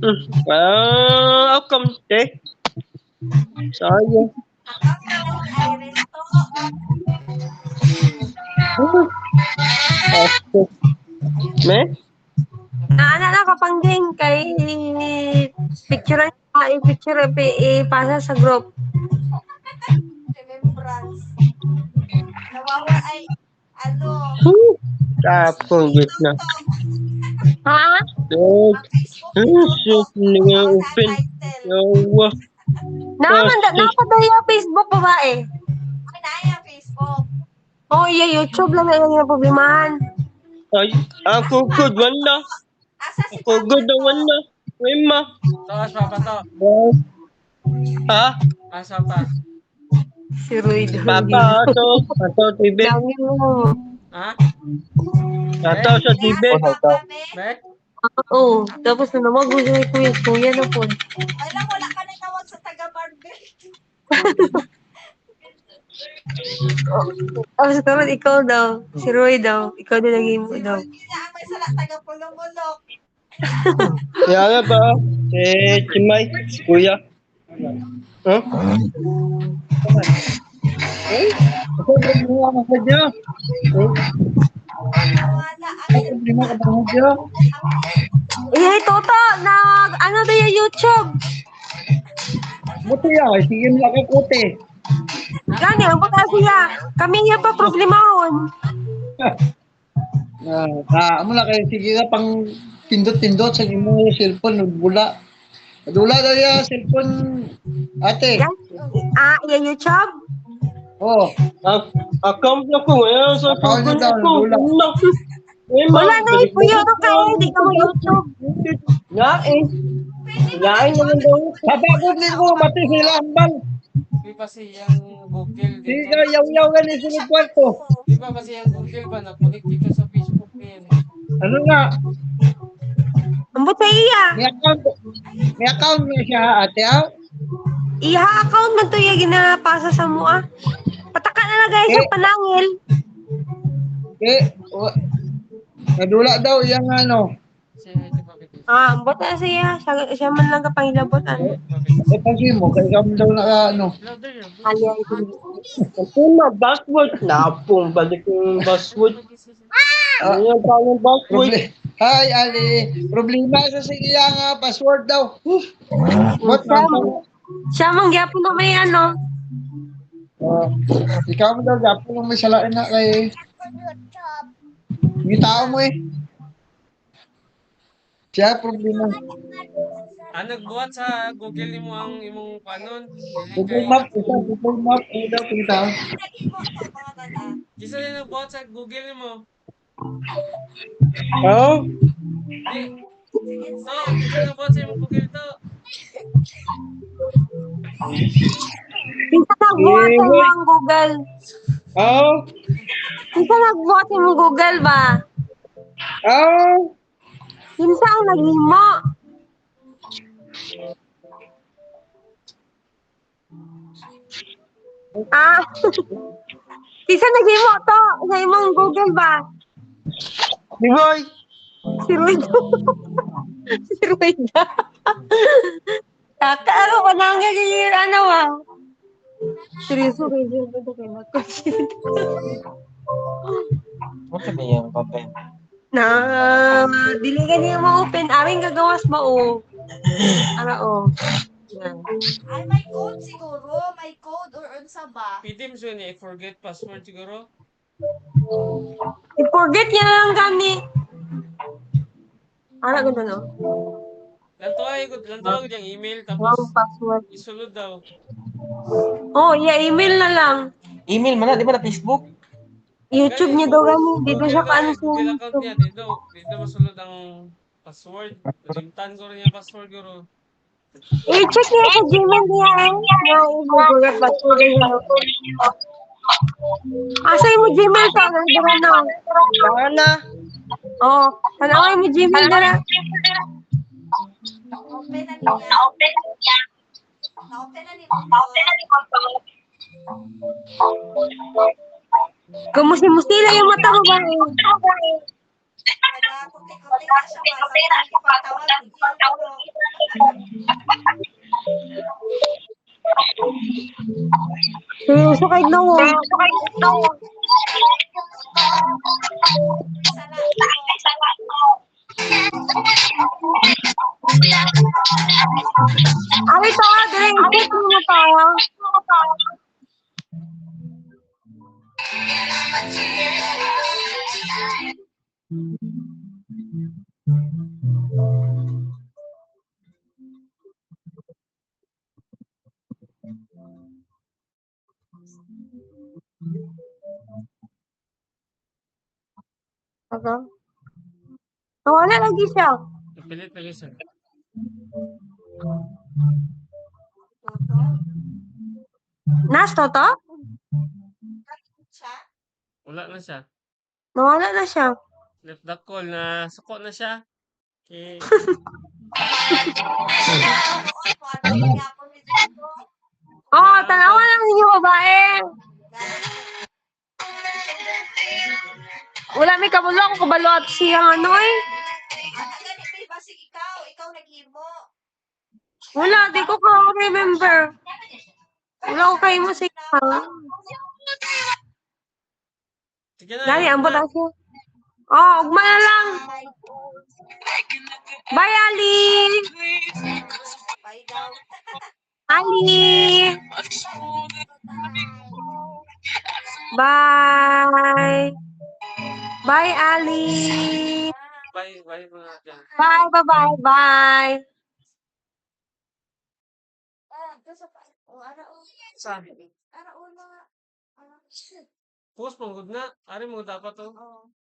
Outcome, te. Sayang. Account na lang ni Irene to. Asko. Me? Naana na kapangging kay picture i-picture ipasa sa group. Remembrance. Nawawa ay, ano, Tapong gitna. to. Ha? Dog. Ang Facebook nito to. Sus, nga Nawawa na open. title. Yawa. Napadaya Facebook babae. Ay, naaya Facebook. Oh, iya YouTube lang na yung problemahan. Ay, ako good, wala. Asa si Ako Papa good na to? wala. Wima. Taas papa to. Ha? Asa pa? Si Roy Papa, ato, TV. Dami mo. Ha? Ato sa TV. Kaya Papa, me. Be? Oo. Tapos na naman gusto ni Kuya na po. Ay lang, wala ka na tawag sa taga Marvel. Tapos karon ikaw daw. Si Roy daw. Ikaw din naging mo daw. Hindi na ang may sala taga Pulong-Mulok. Kaya nga ba? Si Chimay, si Kuya. Huh? Eh? Ako problema ka sa Diyo. Wala. Ako problema ka sa Diyo. Eh, Toto, ano daw yung YouTube? Buti yan, sige mo lang kakote. Gani, ang bata siya. Kami niya pa problemahon. Amo na kayo, sige na pang pindot-pindot sa imo cellphone, nagbula. Nadula daw yung cellphone, ate. Yan. Yung YouTube? Oo. Account na ko, ngayon sa Account phone na daw, ko. Wala na eh, kuya. Ano kayo? Hindi ka mo YouTube. Nga eh. Ngayon naman daw. Sabagod din ko, mati sila hambal. Di pa siyang Google Di dito. ka yaw-yaw ka ni sunod kwarto. Di ba ba siyang Google ba? Nakunik dito sa Facebook niya. Ano nga? Ang buta iya. May account mo siya, ate, ah? Iha account man to yung ginapasa sa mua. Pataka na guys yung panangil. Nadula daw yung ano. Siya, di ba bitis? Ang buta siya. Siya man lang kapangilabotan. Pag-i mo, kaya ka mo daw na ano. Louder yun. Alya ito. Ito na, password. Napong, balik yung password. Ano yung parang password? Hi, Ali. Problema sa siya nga, password daw. Siya man gyapon na may ano. Ikaw mo daw, gapo lang may salain na kay... Yung tao mo eh. Siya, problema. Nagbuhat sa Google ni mo ang imong panon. Google Map, Google Map, ano daw kung tao. Kisa na nagbuhat sa Google ni mo. Oo? Kisa nagbuhat sa imong Google to. Kinsa nagbuhat mo ang Google? Oo? Kinsa nagbuhat mo Google ba? Oo? Kinsa ang naghimo? Kinsa naghimo to? Sa imong Google ba? Di boy? Si Ruida. Si Ruida. Taka ako pa nang ano ah. Seryoso kayo dito kay Makoshita. Ano ba yung papel? Na, dili ka niya ma-open. Aming gagawas ba o? Ara o. Yan. Ay, may code siguro. May code or unsa ba? Pitim siya niya, forget password siguro. I-forget niya lang kami. Ara ganda no? Lantawa ko yung email tapos Wrong password. isulod daw. Oh, yeah, email na lang. Email man na, di ba na Facebook? YouTube niya daw gani. Dito siya paano sa Google account niya, YouTube. dito masulod ang password. Limtan ko rin yung password ko. I-check niya sa Gmail niya eh. Na i-forget password niya. Asa mo Gmail to? Nandira na. Sana. Oh, tanaway mo Gmail na. Na-open na niya. Na-open na niya. Kumusti-musti lang yung mata mo ba eh. Nagkakuti-kuti na siya ba? Sa pagkakatawa, bigyan ko. Seryoso kay no. Sana ako. Ari to, dire ikot mo na to. Aga. Wala lagi siya. Pilit lagi siya. Toto. Nas to to? Siya. Wala na siya. Nawala na siya. Left the call na suko na siya. Okay. Noon ko ano yung yapon ni Toto. Oh, tanawa lang ninyo babae. Wala may kabulo ako kabalo at siya ano eh. Ana gani may basig ikaw naghimo. Wala, di ko ka remember. Wala ko kayo mo sa Sige na. Dali, yun ambot na. na siya. Oh, ugma na lang. Bye, Ali. Bye daw. Ali. Bye. Bye, Ali. Bye, bye mga dyan. Bye, bye, bye, bye. Sa pa. O ara o. Sa? Ara o mga. Ano? Post mong good na. Ari mo dapat to. Oh.